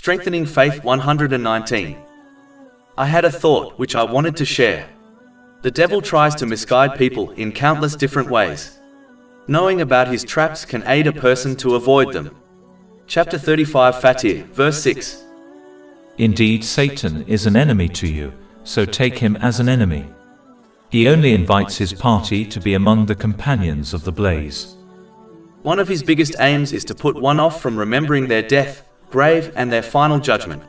Strengthening Faith 119. I had a thought which I wanted to share. The devil tries to misguide people in countless different ways. Knowing about his traps can aid a person to avoid them. Chapter 35 Fatir, verse 6. Indeed, Satan is an enemy to you, so take him as an enemy. He only invites his party to be among the companions of the blaze. One of his biggest aims is to put one off from remembering their death, grave, and their final judgment.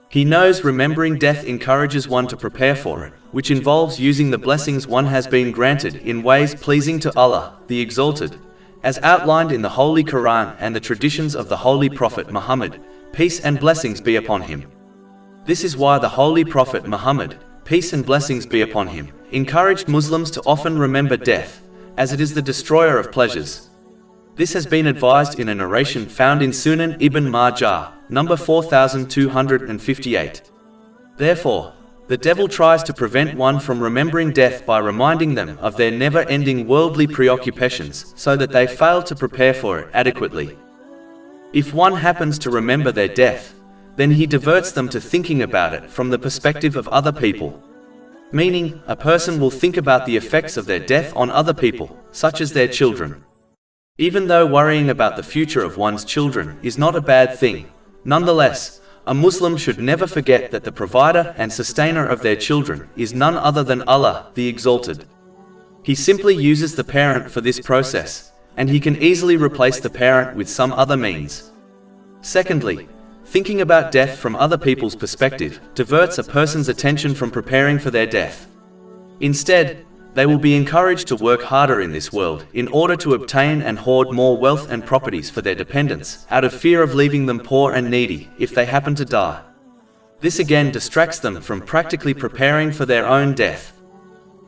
He knows remembering death encourages one to prepare for it, which involves using the blessings one has been granted in ways pleasing to Allah, the Exalted, as outlined in the Holy Quran and the traditions of the Holy Prophet Muhammad, peace and blessings be upon him. This is why the Holy Prophet Muhammad, peace and blessings be upon him, encouraged Muslims to often remember death, as it is the destroyer of pleasures. This has been advised in a narration found in Sunan Ibn Majah, number 4258. Therefore, the devil tries to prevent one from remembering death by reminding them of their never-ending worldly preoccupations so that they fail to prepare for it adequately. If one happens to remember their death, then he diverts them to thinking about it from the perspective of other people. Meaning, a person will think about the effects of their death on other people, such as their children. Even though worrying about the future of one's children is not a bad thing, nonetheless, a Muslim should never forget that the provider and sustainer of their children is none other than Allah, the Exalted. He simply uses the parent for this process, and he can easily replace the parent with some other means. Secondly, thinking about death from other people's perspective diverts a person's attention from preparing for their death. Instead, they will be encouraged to work harder in this world in order to obtain and hoard more wealth and properties for their dependents, out of fear of leaving them poor and needy if they happen to die. This again distracts them from practically preparing for their own death.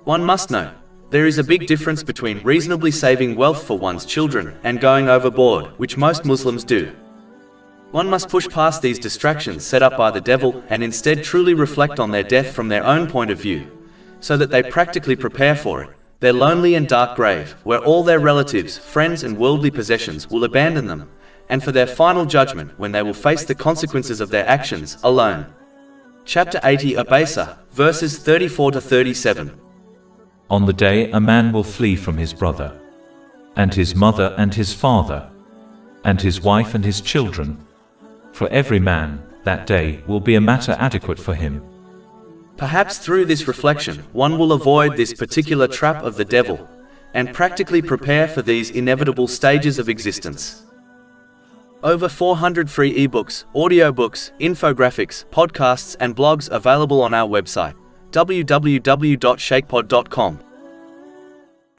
One must know, there is a big difference between reasonably saving wealth for one's children and going overboard, which most Muslims do. One must push past these distractions set up by the devil and instead truly reflect on their death from their own point of view, so that they practically prepare for it, their lonely and dark grave, where all their relatives, friends and worldly possessions will abandon them, and for their final judgment when they will face the consequences of their actions alone. Chapter 80 Abasa, verses 34 to 37. On the day a man will flee from his brother, and his mother and his father, and his wife and his children. For every man, that day will be a matter adequate for him. Perhaps through this reflection, one will avoid this particular trap of the devil, and practically prepare for these inevitable stages of existence. Over 400 free ebooks, audiobooks, infographics, podcasts and blogs available on our website, www.shakepod.com.